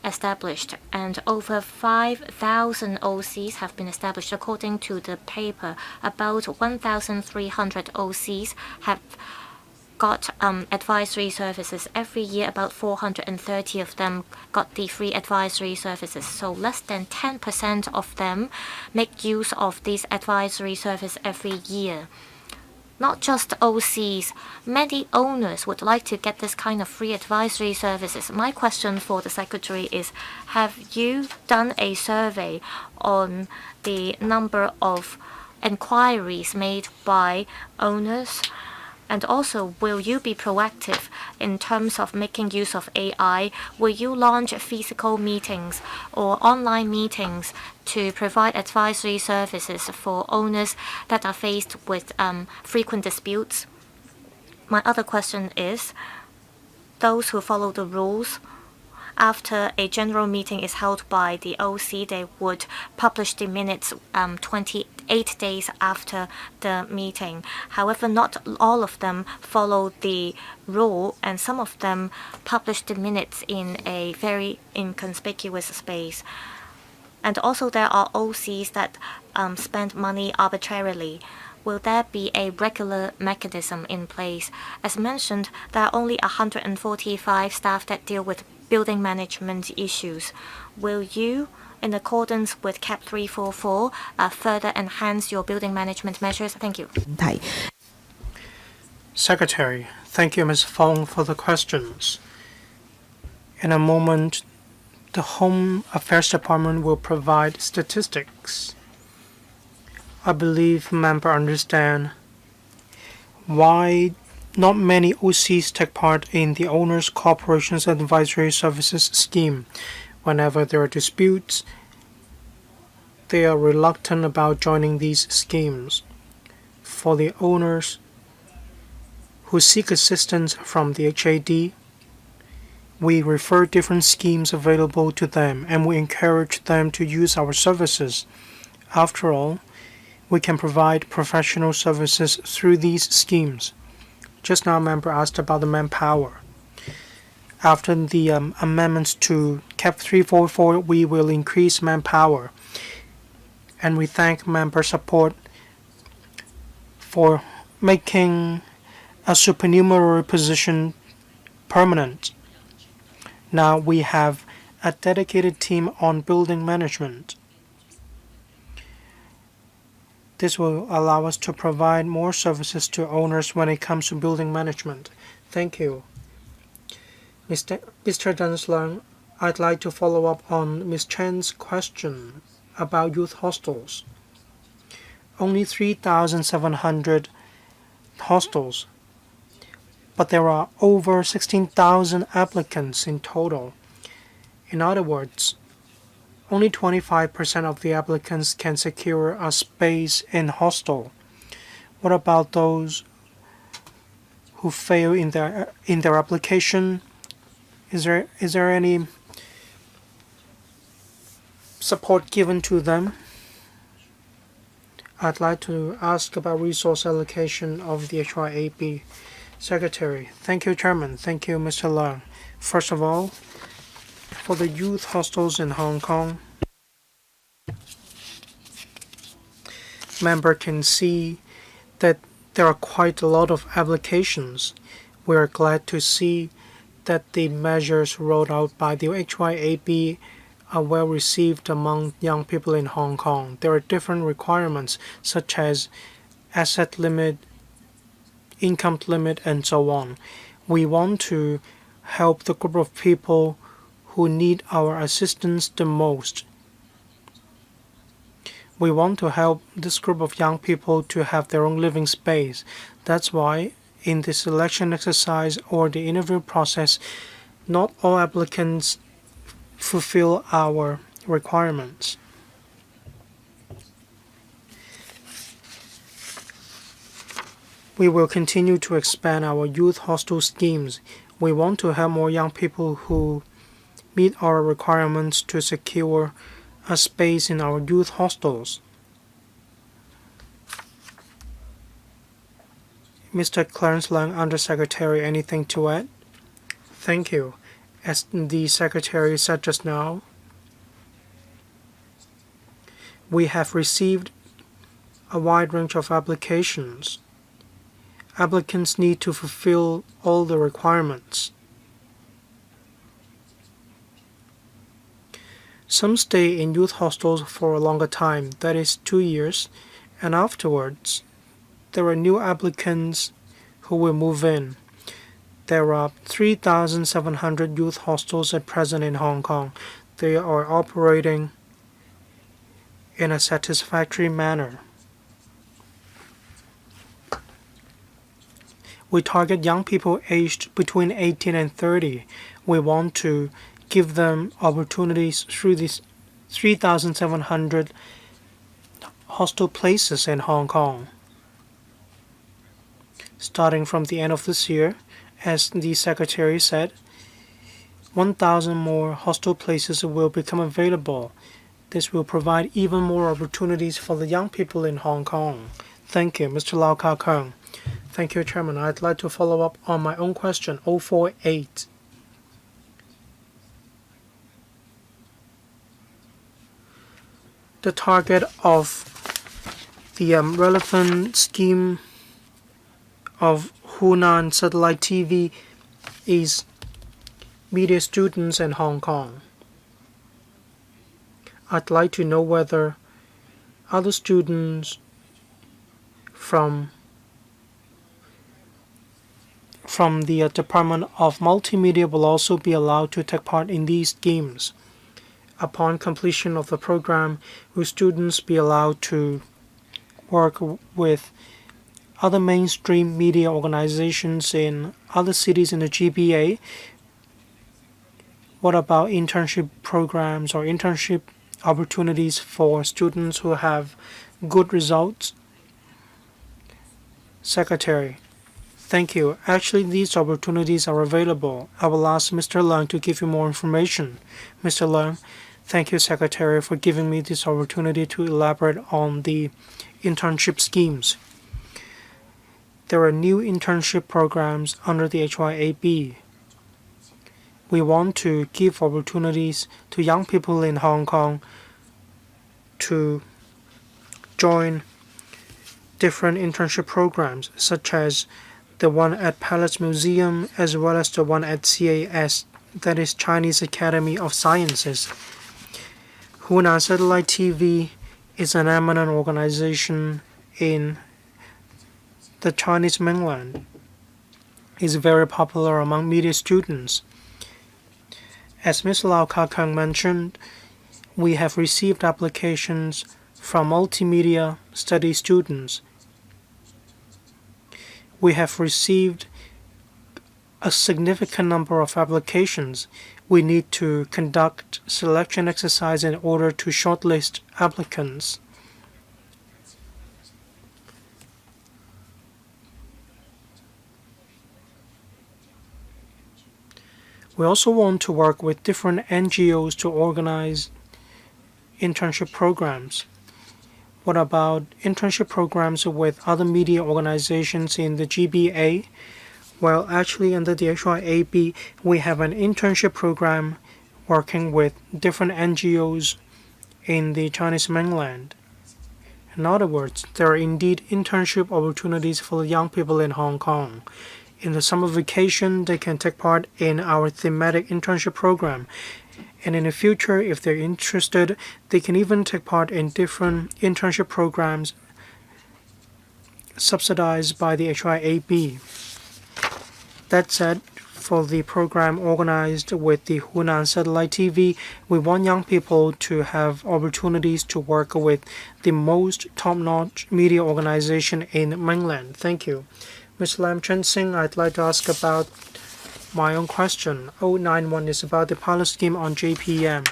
established, and over 5,000 OCs have been established. According to the paper, about 1,300 OCs have got advisory services. Every year, about 430 of them got the free advisory services. So less than 10% of them make use of these advisory services every year. Not just OCs, many owners would like to get this kind of free advisory services. My question for the Secretary is, have you done a survey on the number of inquiries made by owners? And also, will you be proactive in terms of making use of AI? Will you launch physical meetings or online meetings to provide advisory services for owners that are faced with frequent disputes? My other question is, those who follow the rules after a general meeting is held by the OC, they would publish the minutes 28 days after the meeting. However, not all of them follow the rule, and some of them publish the minutes in a very inconspicuous space. And also, there are OCs that spend money arbitrarily. Will there be a regular mechanism in place? As mentioned, there are only 145 staff that deal with building management issues. Will you, in accordance with CAP 344, further enhance your building management measures? Thank you. Secretary, thank you, Ms. Fong, for the questions. In a moment, the Home Affairs Department will provide statistics. I believe members understand why not many OCs take part in the Owners Corporation's Advisory Services Scheme. Whenever there are disputes, they are reluctant about joining these schemes. For the owners who seek assistance from the HAD, we refer different schemes available to them and we encourage them to use our services. After all, we can provide professional services through these schemes. Just now, a member asked about the manpower. After the amendments to CAP 344, we will increase manpower. And we thank member support for making a supernumerary position permanent. Now we have a dedicated team on building management. This will allow us to provide more services to owners when it comes to building management. Thank you. Mr. Dunslang, I'd like to follow up on Ms. Chen's question about youth hostels. Only 3,700 hostels, but there are over 16,000 applicants in total. In other words, only 25% of the applicants can secure a space in hostel. What about those who fail in their application? Is there any support given to them? I'd like to ask about resource allocation of the HYAB Secretary. Thank you, Chairman. Thank you, Mr. Leung. First of all, for the youth hostels in Hong Kong, member can see that there are quite a lot of applications. We are glad to see that the measures rolled out by the HYAB are well received among young people in Hong Kong. There are different requirements such as asset limit, income limit, and so on. We want to help the group of people who need our assistance the most. We want to help this group of young people to have their own living space. That's why in the selection exercise or the interview process, not all applicants fulfill our requirements. We will continue to expand our youth hostel schemes. We want to help more young people who meet our requirements to secure a space in our youth hostels. Mr. Clarence Leung, Undersecretary, anything to add? Thank you. As the Secretary said just now, we have received a wide range of applications. Applicants need to fulfill all the requirements. Some stay in youth hostels for a longer time, that is 2 years, and afterwards, there are new applicants who will move in. There are 3,700 youth hostels at present in Hong Kong. They are operating in a satisfactory manner. We target young people aged between 18 and 30. We want to give them opportunities through these 3,700 hostel places in Hong Kong. Starting from the end of this year, as the Secretary said, 1,000 more hostel places will become available. This will provide even more opportunities for the young people in Hong Kong. Thank you, Mr. Lau Kar-kung. Thank you, Chairman. I'd like to follow up on my own question, 048. The target of the relevant scheme of Hunan Satellite TV is media students in Hong Kong. I'd like to know whether other students from the Department of Multimedia will also be allowed to take part in these schemes. Upon completion of the program, will students be allowed to work with other mainstream media organizations in other cities in the GBA? What about internship programs or internship opportunities for students who have good results? Secretary, thank you. Actually, these opportunities are available. I will ask Mr. Leung to give you more information. Mr. Leung, thank you, Secretary, for giving me this opportunity to elaborate on the internship schemes. There are new internship programs under the HYAB. We want to give opportunities to young people in Hong Kong to join different internship programs, such as the one at Palace Museum as well as the one at CAS, that is Chinese Academy of Sciences. Hunan Satellite TV is an eminent organization in the Chinese mainland. It is very popular among media students. As Ms. Lau Kar-kung mentioned, we have received applications from multimedia study students. We have received a significant number of applications. We need to conduct selection exercise in order to shortlist applicants. We also want to work with different NGOs to organize internship programs. What about internship programs with other media organizations in the GBA? Well, actually, under the HYAB, we have an internship program working with different NGOs in the Chinese mainland. In other words, there are indeed internship opportunities for the young people in Hong Kong. In the summer vacation, they can take part in our thematic internship program. And in the future, if they're interested, they can even take part in different internship programs subsidized by the HYAB. That said, for the program organized with the Hunan Satellite TV, we want young people to have opportunities to work with the most top-notch media organization in mainland. Thank you. Ms. Lam Chen Sing, I'd like to ask about my own question. 091 is about the pilot scheme on JPM.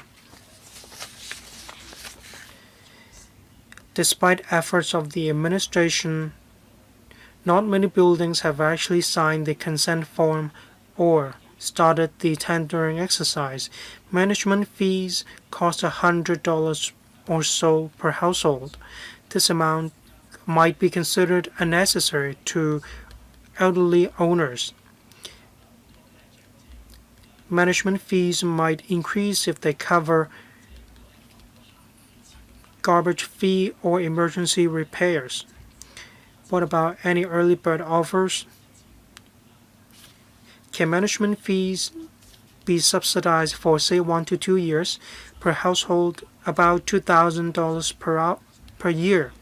Despite efforts of the administration, not many buildings have actually signed the consent form or started the tendering exercise. Management fees cost $100 or so per household. This amount might be considered unnecessary to elderly owners. Management fees might increase if they cover garbage fee or emergency repairs. What about any early bird offers? Can management fees be subsidized for, say, 1 to 2 years per household, about $2,000 per year?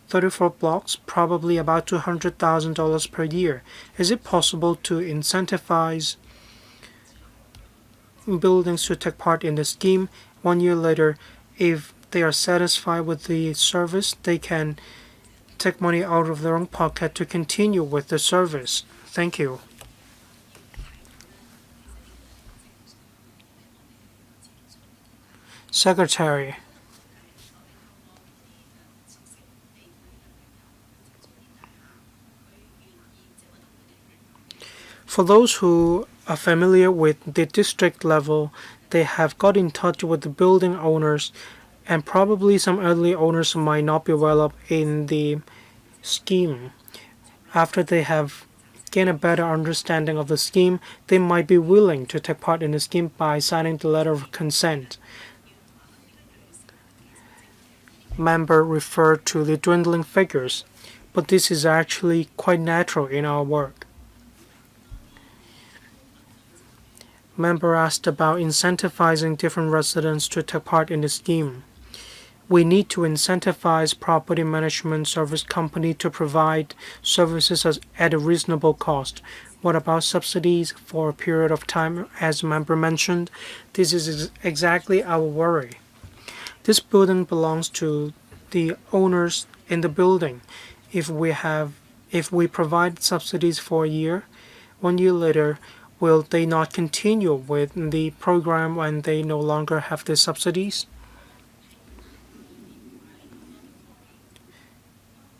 34 blocks, probably about $200,000 per year. Is it possible to incentivize buildings to take part in the scheme? 1 year later, if they are satisfied with the service, they can take money out of their own pocket to continue with the service. Thank you. Secretary. For those who are familiar with the district level, they have got in touch with the building owners, and probably some early owners might not be well up in the scheme. After they have gained a better understanding of the scheme, they might be willing to take part in the scheme by signing the letter of consent. Member referred to the dwindling figures, but this is actually quite natural in our work. Member asked about incentivizing different residents to take part in the scheme. We need to incentivize property management service company to provide services at a reasonable cost. What about subsidies for a period of time, as member mentioned? This is exactly our worry. This building belongs to the owners in the building. If we provide subsidies for a year, 1 year later, will they not continue with the program when they no longer have the subsidies?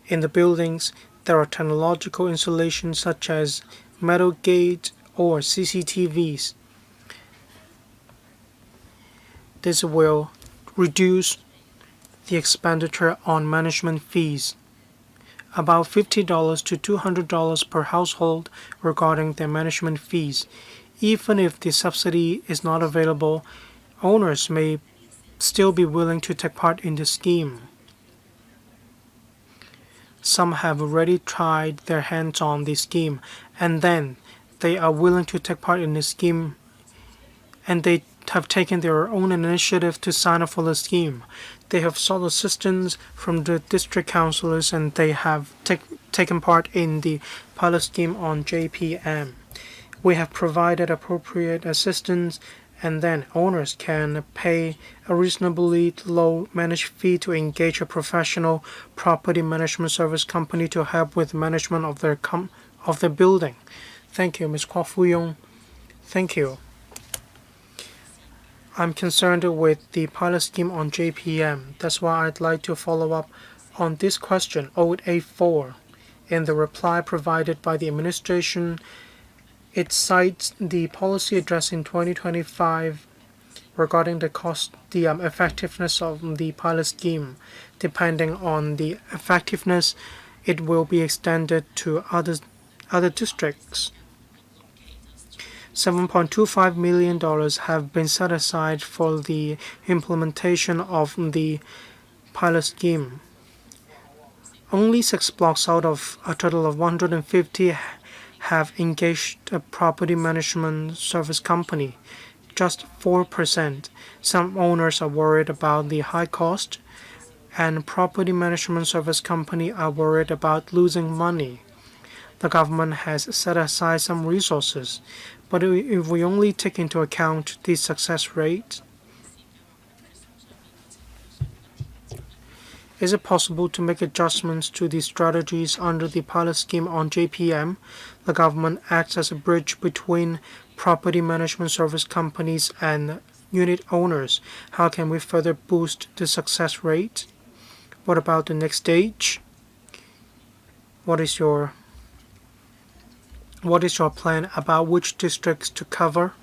In the buildings, there are technological installations such as metal gate or CCTVs. This will reduce the expenditure on management fees, about $50 to $200 per household regarding their management fees. Even if the subsidy is not available, owners may still be willing to take part in the scheme. Some have already tried their hands on the scheme, and then they are willing to take part in the scheme, and they have taken their own initiative to sign up for the scheme. They have sought assistance from the district councillors, and they have taken part in the pilot scheme on JPM. We have provided appropriate assistance, and then owners can pay a reasonably low managed fee to engage a professional property management service company to help with management of their building. Thank you, Ms. Kwa Fuyong. Thank you. I'm concerned with the pilot scheme on JPM. That's why I'd like to follow up on this question, 0884. In the reply provided by the administration, it cites the policy address in 2025 regarding the effectiveness of the pilot scheme. Depending on the effectiveness, it will be extended to other districts. $7.25 million have been set aside for the implementation of the pilot scheme. Only 6 blocks out of a total of 150 have engaged a property management service company, just 4%. Some owners are worried about the high cost, and property management service company are worried about losing money. The government has set aside some resources, but if we only take into account the success rate, is it possible to make adjustments to the strategies under the pilot scheme on JPM? The government acts as a bridge between property management service companies and unit owners. How can we further boost the success rate? What about the next stage? What is your plan about which districts to cover?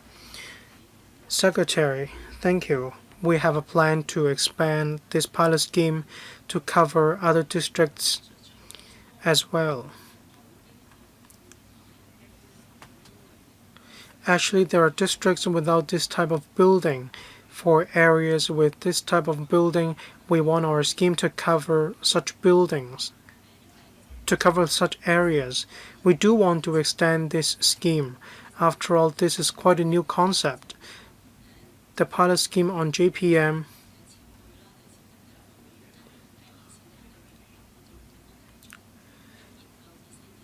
Secretary, thank you. We have a plan to expand this pilot scheme to cover other districts as well. Actually, there are districts without this type of building. For areas with this type of building, we want our scheme to cover such buildings, to cover such areas. We do want to extend this scheme. After all, this is quite a new concept. The pilot scheme on JPM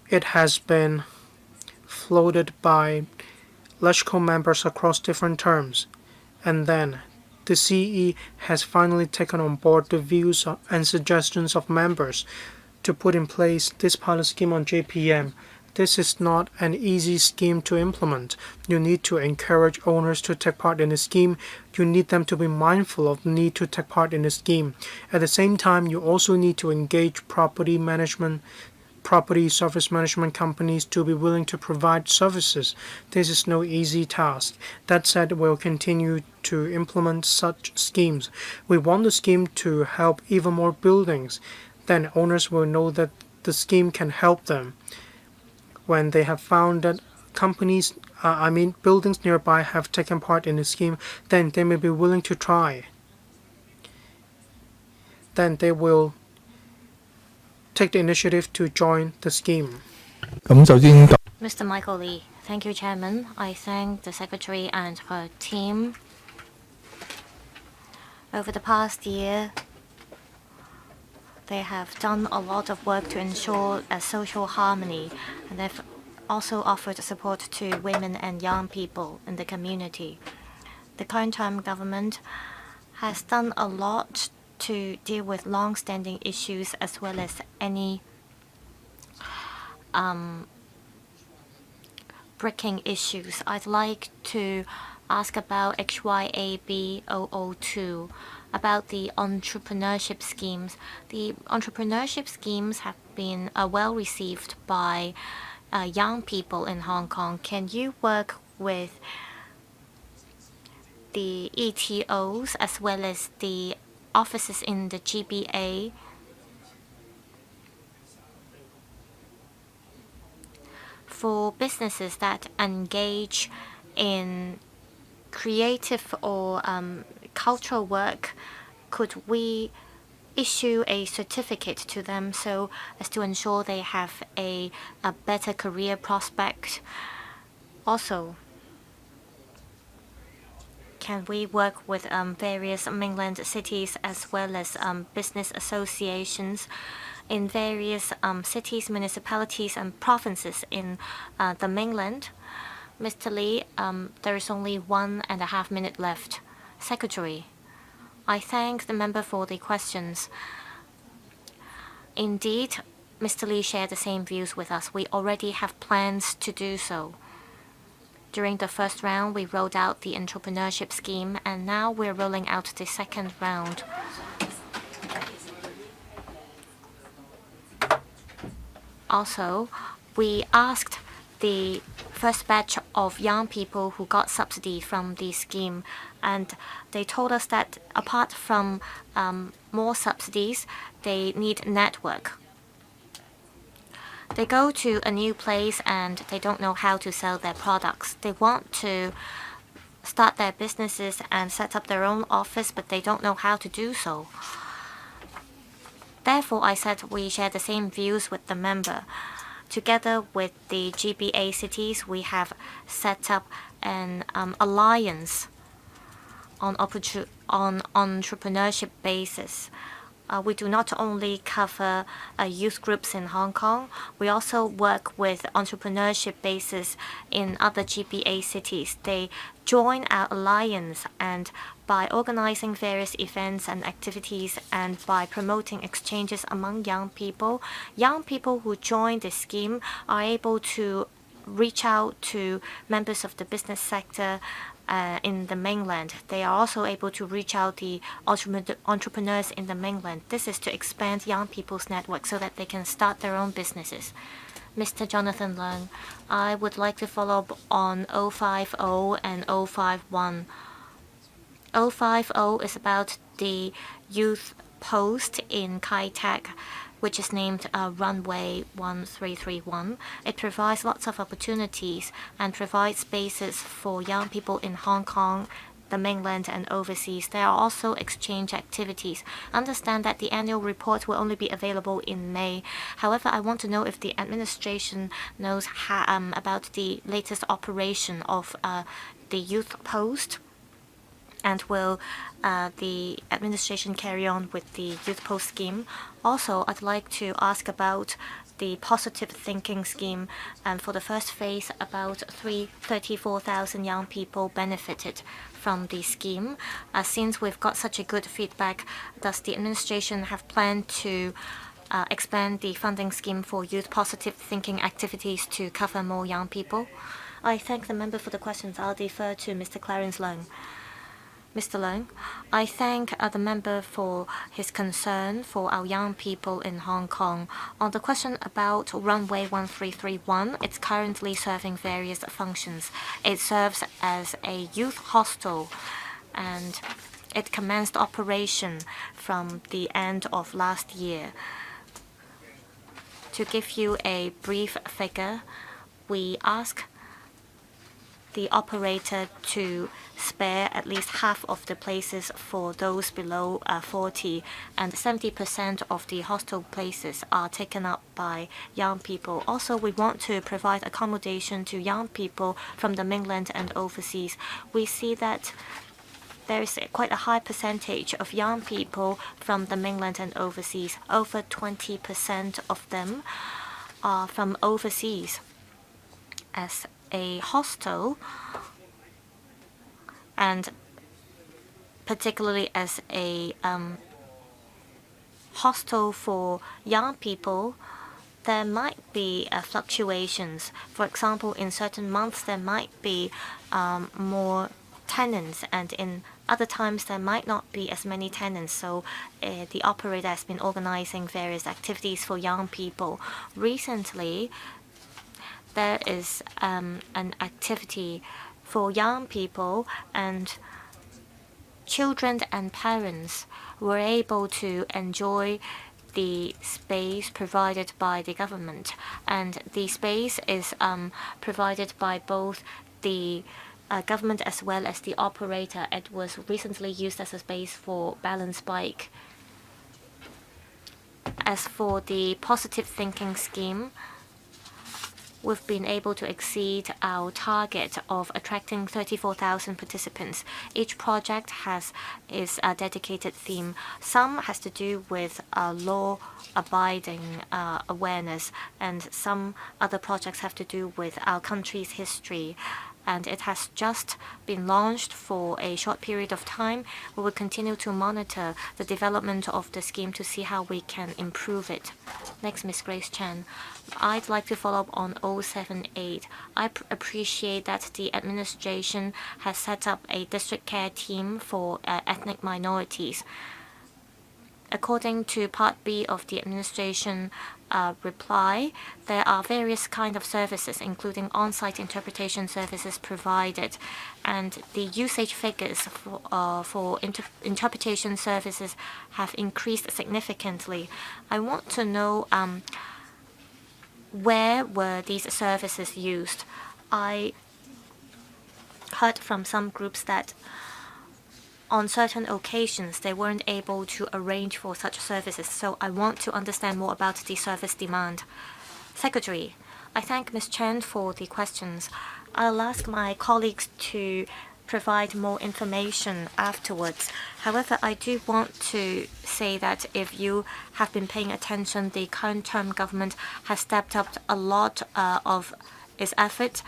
it has been floated by LegCo members across different terms, and then the CE has finally taken on board the views and suggestions of members to put in place this pilot scheme on JPM. This is not an easy scheme to implement. You need to encourage owners to take part in the scheme. You need them to be mindful of the need to take part in the scheme. At the same time, you also need to engage property management property service management companies to be willing to provide services. This is no easy task. That said, we'll continue to implement such schemes. We want the scheme to help even more buildings. Then owners will know that the scheme can help them. When they have found that buildings nearby have taken part in the scheme, then they may be willing to try. Then they will take the initiative to join the scheme. Mr. Michael Lee, thank you, Chairman. I thank the Secretary and her team. Over the past year, they have done a lot of work to ensure a social harmony, and they've also offered support to women and young people in the community. The current term government has done a lot to deal with long-standing issues as well as any breaking issues. I'd like to ask about HYAB 002, about the entrepreneurship schemes. The entrepreneurship schemes have been well received by young people in Hong Kong. Can you work with the ETOs as well as the offices in the GBA for businesses that engage in creative or cultural work? Could we issue a certificate to them so as to ensure they have a better career prospect? Also, can we work with various mainland cities as well as business associations in various cities, municipalities, and provinces in the mainland? Mr. Lee, there is only 1.5 minutes left. Secretary, I thank the member for the questions. Indeed, Mr. Lee shared the same views with us. We already have plans to do so. During the first round, we rolled out the entrepreneurship scheme, and now we're rolling out the second round. Also, we asked the first batch of young people who got subsidy from the scheme, and they told us that apart from more subsidies, they need network. They go to a new place and they don't know how to sell their products. They want to start their businesses and set up their own office, but they don't know how to do so. Therefore, I said we share the same views with the member. Together with the GBA cities, we have set up an alliance on entrepreneurship basis. We do not only cover youth groups in Hong Kong, we also work with entrepreneurship bases in other GBA cities. They join our alliance, and by organizing various events and activities and by promoting exchanges among young people who join the scheme are able to reach out to members of the business sector in the mainland. They are also able to reach out the entrepreneurs in the mainland. This is to expand young people's network so that they can start their own businesses. Mr. Jonathan Leung, I would like to follow up on 050 and 051. 050 is about the youth post in Kai Tak, which is named Runway 1331. It provides lots of opportunities and provides spaces for young people in Hong Kong, the mainland, and overseas. There are also exchange activities. Understand that the annual report will only be available in May. However, I want to know if the administration knows about the latest operation of the youth post. And will the administration carry on with the Youth Post scheme? Also, I'd like to ask about the Positive Thinking scheme. And for the first phase, about 34,000 young people benefited from the scheme. Since we've got such a good feedback, does the administration have planned to expand the funding scheme for youth positive thinking activities to cover more young people? I thank the member for the questions. I'll defer to Mr. Clarence Leung. Mr. Leung, I thank the member for his concern for our young people in Hong Kong. On the question about runway 1331, it's currently serving various functions. It serves as a youth hostel, and it commenced operation from the end of last year. To give you a brief figure, we ask the operator to spare at least half of the places for those below 40, and 70% of the hostel places are taken up by young people. Also, we want to provide accommodation to young people from the mainland and overseas. We see that there is quite a high percentage of young people from the mainland and overseas. Over 20% of them are from overseas. As a hostel, and particularly as a hostel for young people, there might be fluctuations. For example, in certain months there might be more tenants, and in other times there might not be as many tenants. So the operator has been organizing various activities for young people. Recently, there is an activity for young people, and children and parents were able to enjoy the space provided by the government. And the space is provided by both the government as well as the operator. It was recently used as a space for balance bike. As for the positive thinking scheme, we've been able to exceed our target of attracting 34,000 participants. Each project has its dedicated theme. Some has to do with law-abiding awareness, and some other projects have to do with our country's history. And it has just been launched for a short period of time. We will continue to monitor the development of the scheme to see how we can improve it. Next, Ms. Grace Chan. I'd like to follow up on 078. I appreciate that the administration has set up a district care team for ethnic minorities. According to Part B of the administration reply, there are various kinds of services, including on-site interpretation services provided, and the usage figures for interpretation services have increased significantly. I want to know where were these services used? I heard from some groups that on certain occasions they weren't able to arrange for such services, so I want to understand more about the service demand. Secretary, I thank Ms. Chen for the questions. I'll ask my colleagues to provide more information afterwards. However, I do want to say that if you have been paying attention, the current term government has stepped up a lot of its effort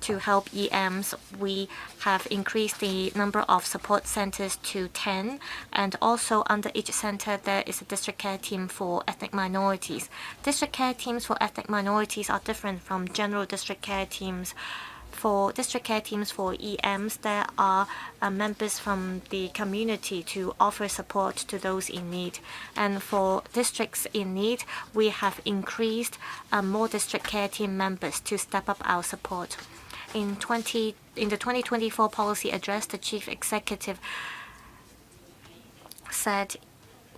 to help EMs. We have increased the number of support centers to 10, and also under each center there is a district care team for ethnic minorities. District care teams for ethnic minorities are different from general district care teams. For district care teams for EMs, there are members from the community to offer support to those in need. And for districts in need, we have increased more district care team members to step up our support. In the 2024 policy address, the chief executive said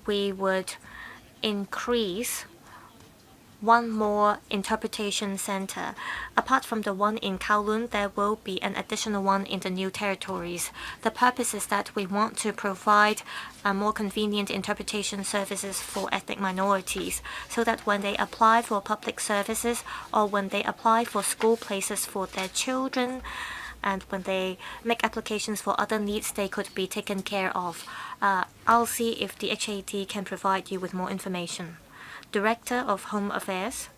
we would increase one more interpretation center. Apart from the one in Kowloon, there will be an additional one in the new territories. The purpose is that we want to provide more convenient interpretation services for ethnic minorities, so that when they apply for public services or when they apply for school places for their children, and when they make applications for other needs, they could be taken care of. I'll see if the HAT can provide you with more information. Director of Home Affairs.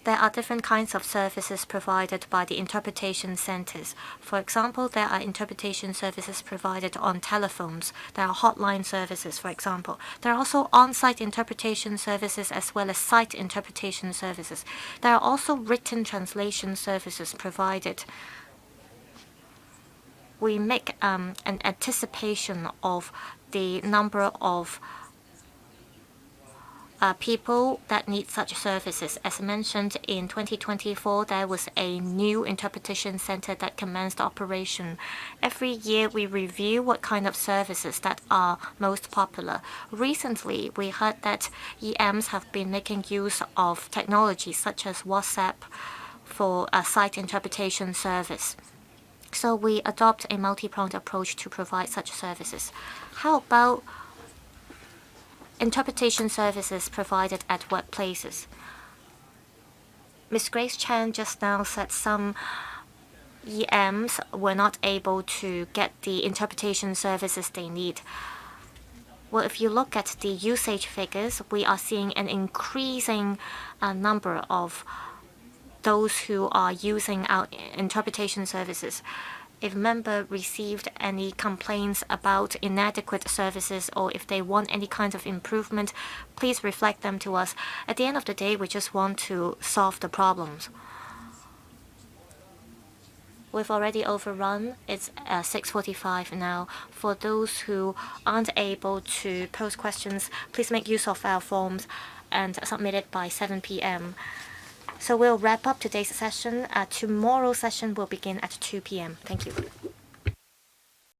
There are different kinds of services provided by the interpretation centers. For example, there are interpretation services provided on telephones. There are hotline services, for example. There are also on-site interpretation services as well as site interpretation services. There are also written translation services provided. We make an anticipation of the number of people that need such services. As mentioned, in 2024, there was a new interpretation center that commenced operation. Every year, we review what kind of services that are most popular. Recently, we heard that EMs have been making use of technology such as WhatsApp for a site interpretation service. So we adopt a multi-pronged approach to provide such services. How about interpretation services provided at workplaces? Ms. Grace Chan just now said some EMs were not able to get the interpretation services they need. Well, if you look at the usage figures, we are seeing an increasing number of those who are using our interpretation services. If a member received any complaints about inadequate services or if they want any kind of improvement, please reflect them to us. At the end of the day, we just want to solve the problems. We've already overrun. It's 6:45 now. For those who aren't able to pose questions, please make use of our forms and submit it by 7 p.m. So we'll wrap up today's session. Tomorrow's session will begin at 2 p.m. Thank you.